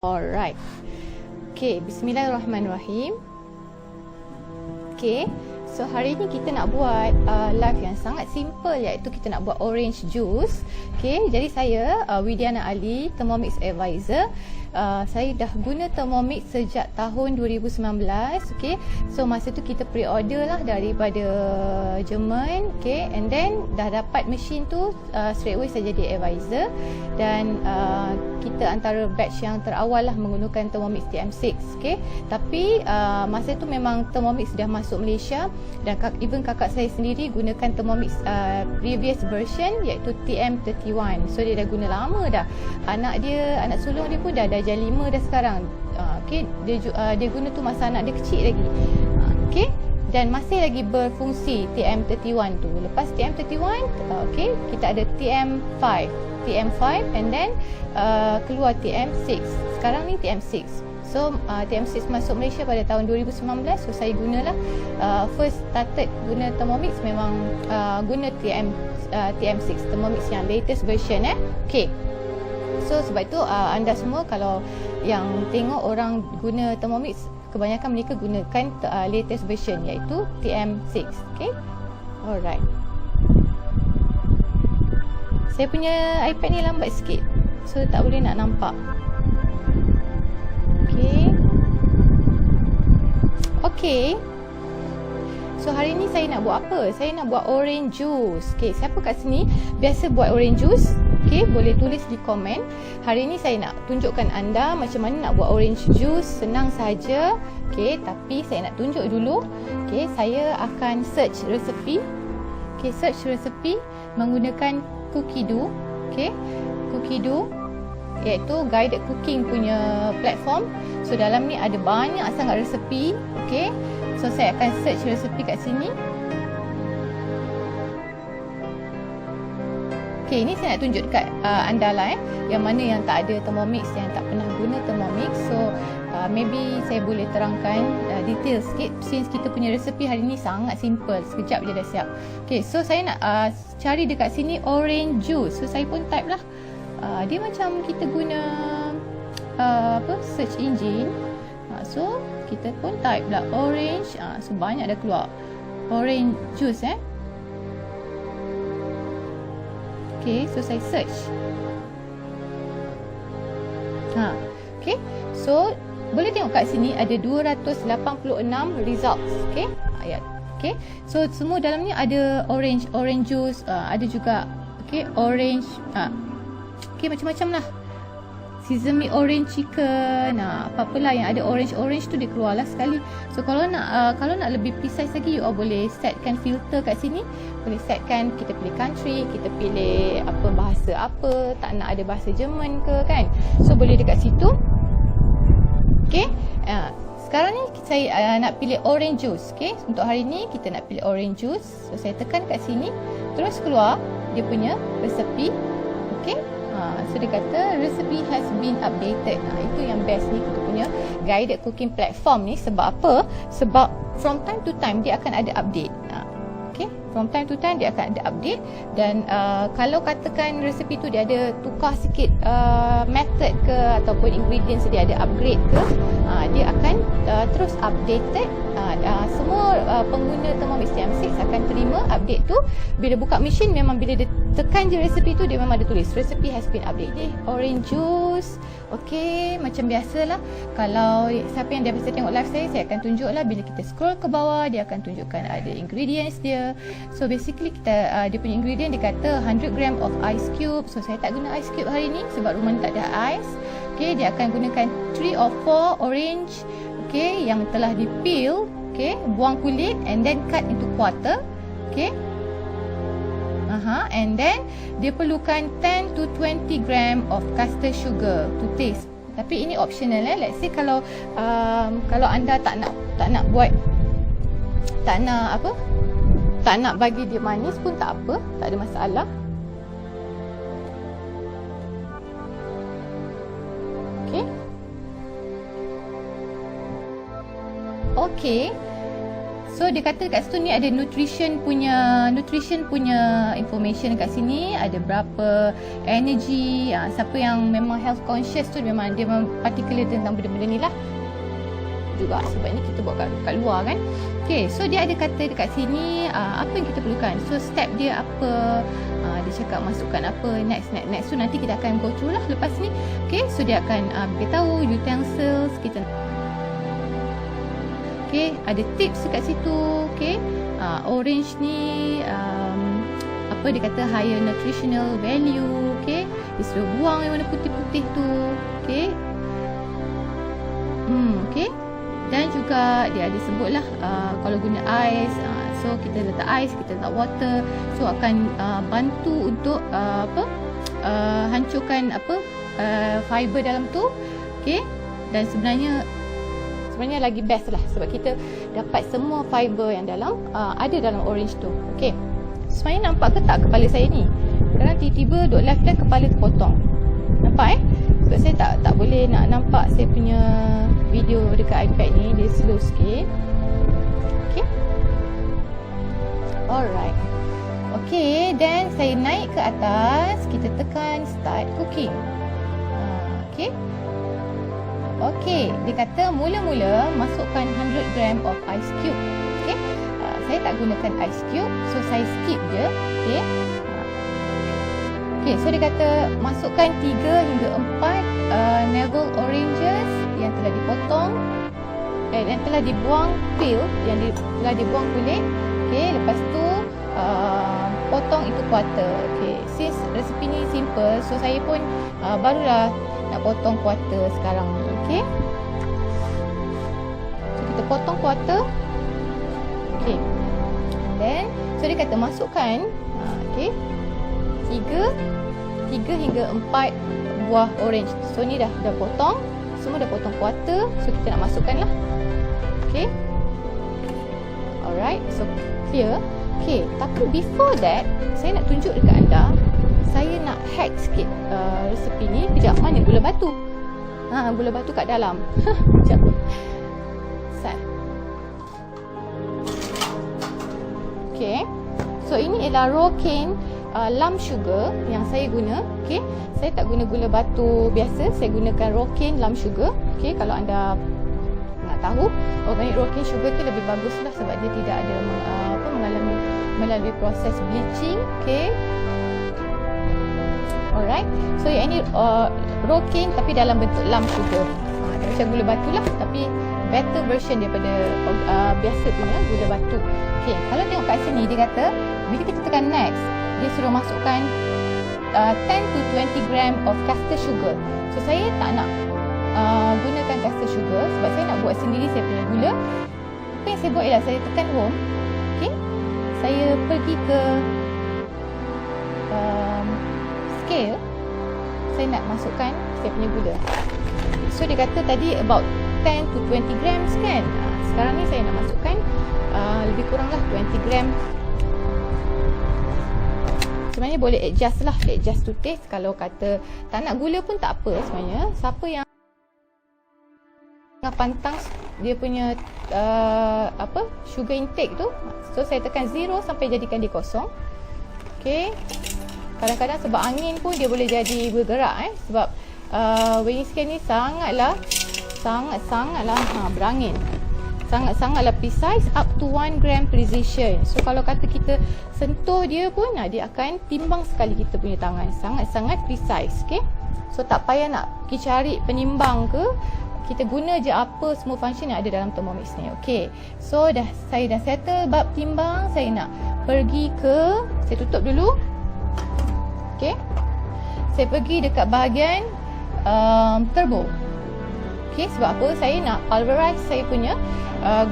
Alright. Okay, bismillahirrahmanirrahim. Okay, so hari ni kita nak buat live yang sangat simple, iaitu kita nak buat orange juice. Okay, jadi saya Widyana Ali, Thermomix Advisor. Saya dah guna Thermomix sejak tahun 2019. Okay, so masa tu kita pre-order lah daripada Jerman. Okay, and then dah dapat mesin tu, straight away saya jadi advisor. Dan kita antara batch yang terawal lah menggunakan Thermomix TM6. Okay, tapi masa tu memang Thermomix dah masuk Malaysia, dan even kakak saya sendiri gunakan Thermomix previous version, iaitu TM31. So dia dah guna lama dah. Anak sulung dia pun dah darjah 5 dah sekarang. Okay, dia guna tu masa anak dia kecil lagi. Okay, dan masih lagi berfungsi TM31 tu. Lepas TM31, okay, kita ada TM5 and then keluar TM6. Sekarang ni TM6. So TM6 masuk Malaysia pada tahun 2019. So saya gunalah first started guna Thermomix memang guna TM6, Thermomix yang latest version. Okay, so sebab itu anda semua kalau yang tengok orang guna Thermomix, kebanyakan mereka gunakan latest version, iaitu TM6. Okay, alright. Saya punya iPad ni lambat sikit, so tak boleh nak nampak. Okay. So hari ni saya nak buat apa? Saya nak buat orange juice. Okay, siapa kat sini biasa buat orange juice? Okay, boleh tulis di komen. Hari ni saya nak tunjukkan anda macam mana nak buat orange juice. Senang saja. Okay, tapi saya nak tunjuk dulu. Okay, saya akan search resepi. Okay, search resepi menggunakan cookie dough. Okay, cookie dough iaitu guided cooking punya platform. So dalam ni ada banyak sangat resepi. Okay, so saya akan search resepi kat sini. Okay, ni saya nak tunjuk dekat anda lah yang mana yang tak ada Thermomix, yang tak pernah guna Thermomix. So maybe saya boleh terangkan detail sikit, since kita punya resepi hari ni sangat simple. Sekejap je dah siap. Okay, so saya nak cari dekat sini orange juice. So saya pun type lah. Dia macam kita guna search engine. So kita pun type lah orange. So banyak dah keluar orange juice. Okay, so saya search. Okay, so boleh tengok kat sini ada 286 results. Okay, ayat. Okay, so semua dalam ni ada orange juice, ada juga okay orange, okay, macam-macam lah. Sesame orange chicken, apa-apalah yang ada orange tu dia keluar lah sekali. So kalau nak lebih precise lagi, you all boleh setkan filter kat sini. Boleh setkan, kita pilih country, kita pilih apa bahasa apa, tak nak ada bahasa Jerman ke kan. So boleh dekat situ. Okay, sekarang ni saya nak pilih orange juice. Okay, untuk hari ni kita nak pilih orange juice. So saya tekan kat sini, terus keluar dia punya resepi. Okay, so dia kata recipe has been updated. Itu yang best ni kita punya guided cooking platform ni. Sebab apa? Sebab from time to time dia akan ada update. Okay, from time to time dia akan ada update. Dan kalau katakan resipi tu dia ada tukar sikit method ke ataupun ingredients dia ada upgrade ke, dia akan terus updated. Semua pengguna Thermomix TM6 akan terima update tu. Bila buka mesin, memang bila dia tekan je resipi tu, dia memang ada tulis recipe has been updated. Orange juice. Okay, macam biasalah. Kalau siapa yang dah biasa tengok live saya akan tunjuklah. Bila kita scroll ke bawah, dia akan tunjukkan ada ingredients dia. So basically kita dia punya ingredient dia kata 100 gram of ice cube. So saya tak guna ice cube hari ni sebab rumah ni tak ada ais. Okay, dia akan gunakan 3 or 4 orange, okay, yang telah di peel. Okay, buang kulit and then cut into quarter. Okay, and then dia perlukan 10 to 20 gram of custard sugar to taste. Tapi ini optional. Let's say kalau anda tak nak buat, tak nak bagi dia manis pun tak apa, tak ada masalah. Okay, So dia kata dekat situ ni ada nutrition punya information dekat sini, ada berapa energy. Siapa yang memang health conscious tu memang dia memang particular tentang benda-benda ni lah juga, sebab ni kita buat kat luar kan. Okay, so dia ada kata dekat sini apa yang kita perlukan. So step dia apa, dia cakap masukkan apa, next. So nanti kita akan go through lah lepas ni. Okay, so dia akan beritahu utensils kita. Okay, ada tips dekat situ. Okay, orange ni apa dia kata, higher nutritional value. Okay, dia suruh buang yang warna putih-putih tu. Okay, okay. Dan juga dia ada sebutlah kalau guna ais, so kita letak ais, kita letak water, so akan bantu untuk hancurkan fiber dalam tu. Okay, dan sebenarnya lagi best lah sebab kita dapat semua fiber yang dalam ada dalam orange tu. Okay, sebenarnya nampak ke tak kepala saya ni? Sekarang tiba-tiba duk live kepala terpotong. Nampak sebab saya tak boleh nak nampak saya punya video dekat iPad ni, dia slow sikit. Okay, alright. Okay, then saya naik ke atas, kita tekan start cooking. Okay, okay, dia kata mula-mula masukkan 100 gram of ice cube. Okay, saya tak gunakan ice cube, so saya skip je. Okay, okay, so dia kata masukkan 3 hingga 4 navel oranges yang telah dipotong, yang telah dibuang peel, yang telah dibuang kulit. Okay, lepas tu potong itu quarter. Okay, since resipi ni simple, so saya pun barulah nak potong quarter sekarang ni. Okay, so kita potong quarter. Okay, then so dia kata masukkan okay, 3 hingga 4 buah orange. So ni dah potong, semua dah potong quarter, so kita nak masukkan lah. Okay, alright, so clear. Okay, tapi before that saya nak tunjuk dekat anda, saya nak hack sikit resepi ni. Kejap, mana gula batu? Gula batu kat dalam. Kejap. Set. Okay, so ini ialah raw cane lump sugar yang saya guna. Okay, saya tak guna gula batu biasa, saya gunakan raw cane lump sugar. Okay, kalau anda nak tahu, organic raw cane sugar tu lebih bagus lah sebab dia tidak ada melalui proses bleaching. Okay, alright, so yang ini raw cane tapi dalam bentuk lump sugar. Dia macam gula batu lah, tapi better version daripada biasa punya gula batu. Okay, kalau tengok kat sini dia kata bila kita tekan next, dia suruh masukkan 10 to 20 gram of caster sugar. So saya tak nak gunakan caster sugar sebab saya nak buat sendiri saya punya gula. Apa yang saya buat ialah saya tekan home. Okay, saya pergi ke scale, saya nak masukkan saya punya gula. So dia kata tadi about 10 to 20 grams kan. Sekarang ni saya nak masukkan lebih kurang lah 20 gram. Sebenarnya boleh adjust lah, adjust to taste. Kalau kata tak nak gula pun tak apa sebenarnya. Siapa yang pantang dia punya sugar intake tu, so saya tekan 0 sampai jadikan dia kosong. Okay, kadang-kadang sebab angin pun dia boleh jadi bergerak sebab weighing scale ni sangatlah berangin, sangatlah precise, up to 1 gram precision. So kalau kata kita sentuh dia pun dia akan timbang sekali kita punya tangan, sangat precise. Okay, so tak payah nak pergi cari penimbang ke, kita guna je apa semua function yang ada dalam Thermomix ni. Okay, so saya dah settle bab timbang. Saya nak pergi ke, saya tutup dulu. Okay, saya pergi dekat bahagian turbo. Okay, sebab apa? Saya nak pulverize saya punya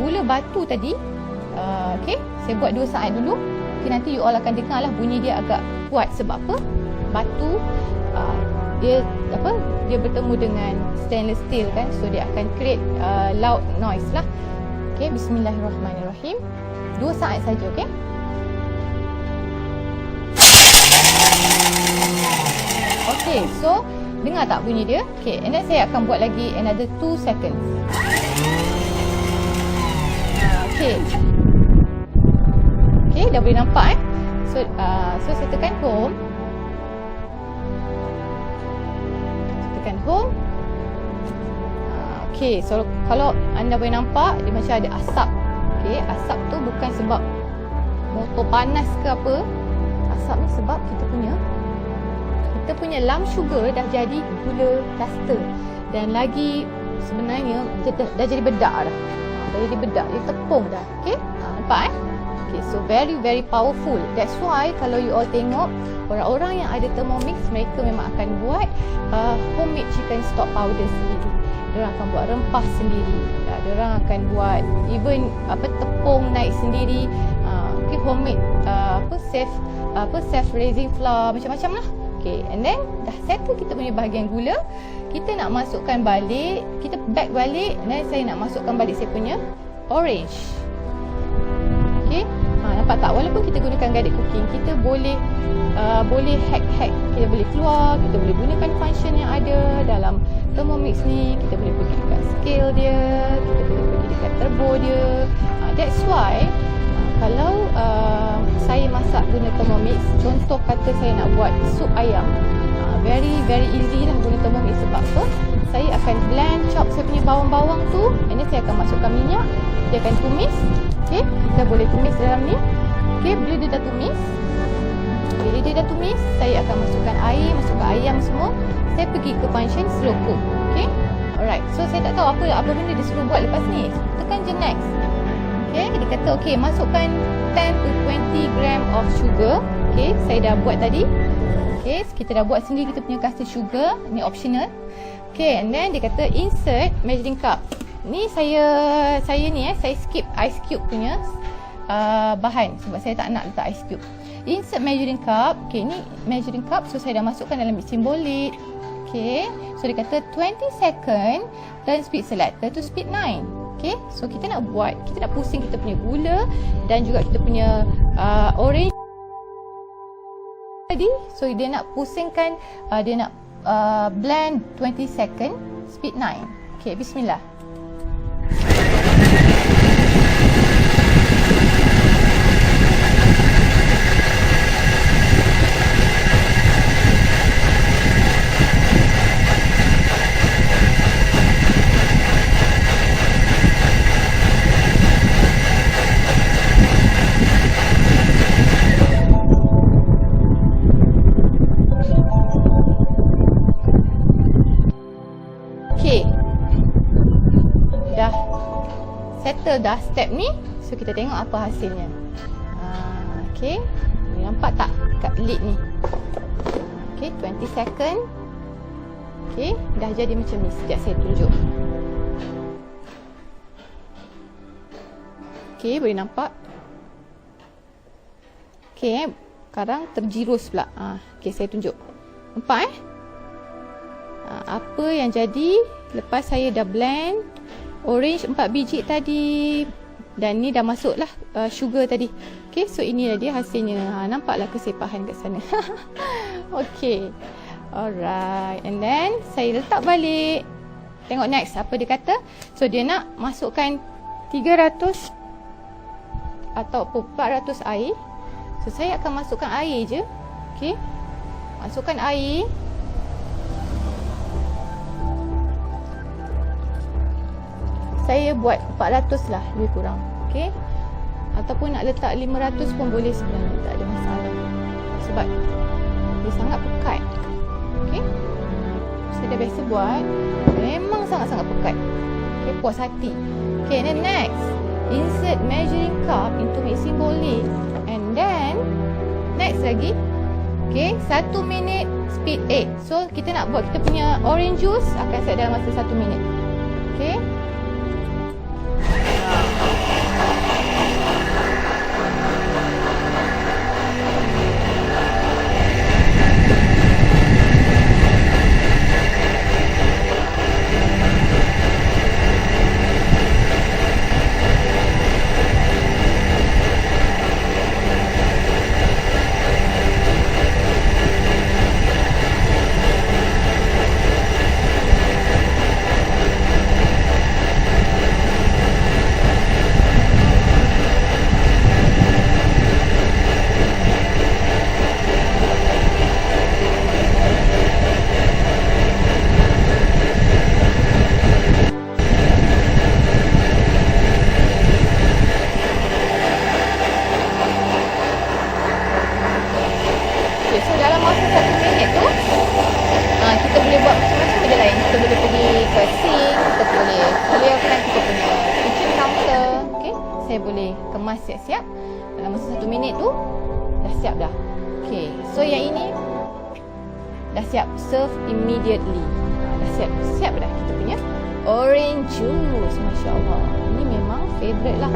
gula batu tadi. Okay, saya buat 2 saat dulu. Okay, nanti you all akan dengar lah bunyi dia agak kuat. Sebab apa? Batu dia bertemu dengan stainless steel kan, so dia akan create loud noise lah. Okay, bismillahirrahmanirrahim. 2 saat saja. Okay, okay, so dengar tak bunyi dia? Okay, and then saya akan buat lagi another 2 seconds. Okay, Okay, dah boleh nampak So saya tekan home. Okay, so kalau anda boleh nampak, dia macam ada asap. Okay, asap tu bukan sebab motor panas ke apa. Asap ni sebab kita punya lump sugar dah jadi gula caster. Dan lagi sebenarnya dah jadi bedak dah. Dah jadi bedak, dia tepung dah. Okay, nampak Okay, so very very powerful. That's why kalau you all tengok orang-orang yang ada Thermomix, mereka memang akan buat homemade chicken stock powder sendiri. Diorang akan buat rempah sendiri. Diorang akan buat even tepung naik sendiri. Okay, homemade self raising flour, macam-macam lah. Okay, and then dah settle kita punya bahagian gula. Kita nak masukkan balik, kita back balik, dan saya nak masukkan balik saya punya orange. Okay, nampak tak? Walaupun kita gunakan guided cooking, kita boleh hack. Kita boleh keluar, kita boleh gunakan function yang ada dalam Thermomix ni. Kita boleh pergi dekat scale dia, kita boleh pergi dekat turbo dia. That's why kalau saya masak guna Thermomix, contoh kata saya nak buat sup ayam, very very easy lah guna Thermomix. Sebab apa? Saya akan blend, chop saya punya bawang-bawang tu, and then saya akan masukkan minyak, dia akan tumis. Okay, kita boleh tumis dalam ni. Okay, bila dia dah tumis, saya akan masukkan air, masukkan ayam semua. Saya pergi ke function slow cook. Okay, alright. So saya tak tahu apa benda dia suruh buat lepas ni. Tekan je next. Okay, dia kata okay, masukkan 10 to 20 gram of sugar. Okay, saya dah buat tadi. Okay, kita dah buat sendiri kita punya caster sugar. Ni optional. Okay, and then dia kata insert measuring cup. Ni saya skip ice cube punya bahan sebab saya tak nak letak ice cube. Insert measuring cup. Okay, ni measuring cup, so saya dah masukkan dalam mesin bolit. Okay, so dia kata 20 second, turn speed selector to speed 9. Okay, so kita nak pusing kita punya gula dan juga kita punya orange tadi. So dia nak pusingkan, dia nak blend 20 second, speed 9. Okay, bismillah. Settle dah step ni. So kita tengok apa hasilnya. Okay, nampak tak kat lid ni? Okay, 20 second. Okay, dah jadi macam ni. Sekejap saya tunjuk. Okay, boleh nampak? Okay, sekarang terjirus pula. Okay, saya tunjuk. Nampak apa yang jadi lepas saya dah blend orange 4 biji tadi, dan ni dah masuklah sugar tadi. Okay, so inilah dia hasilnya. Nampaklah kesepahan kat sana. Okay, alright. And then saya letak balik. Tengok next apa dia kata. So dia nak masukkan 300 atau 400 air. So saya akan masukkan air je. Okay, masukkan air. Saya buat 400 lah, lebih kurang. Okay, ataupun nak letak 500 pun boleh sebenarnya, tak ada masalah. Sebab dia sangat pekat. Okay, saya dah biasa buat, memang sangat-sangat pekat. Okay, puas hati. Okay, then next, insert measuring cup into mixing bowl lid. And then next lagi, okay, 1 minit speed 8. So kita nak buat kita punya orange juice, akan set dalam masa 1 minit. Okay, saya boleh kemas siap-siap. Dalam masa 1 minit tu dah siap dah. Okay, so yang ini dah siap, serve immediately. Dah siap dah kita punya orange juice. Masya Allah, ini memang favourite lah.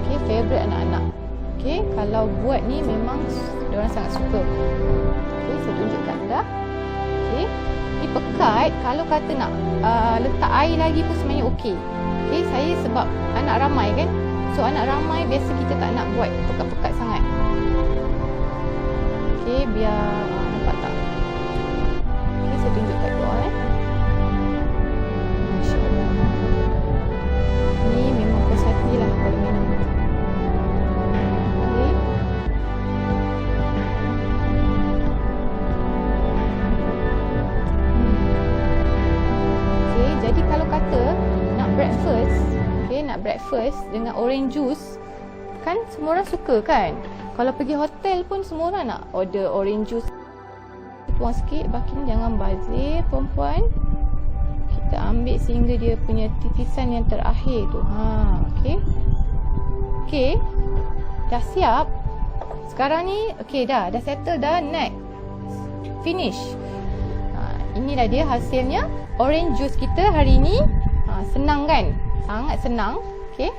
Okay, favourite anak-anak. Okay, kalau buat ni memang diorang sangat suka. Okay, saya tunjukkan dah. Okay, ni pekat. Kalau kata nak letak air lagi pun sebenarnya okey. Okay, saya sebab anak ramai kan, so anak ramai biasa kita tak nak buat pekat-pekat sangat. Okay, biar nampak tak. Okay, saya tunjuk kat korang Masya Allah, ni memang puas hati lah kalau minum. Okay. Okay, jadi kalau kata nak breakfast dengan orange juice, kan semua orang suka kan. Kalau pergi hotel pun semua orang nak order orange juice. Tuang sikit, baking jangan bazir perempuan. Kita ambil sehingga dia punya titisan yang terakhir tu. Okay. Okay, dah siap. Sekarang ni okay dah settle dah. Next, finish. Inilah dia hasilnya orange juice kita hari ni. Senang kan? Sangat senang. Okay.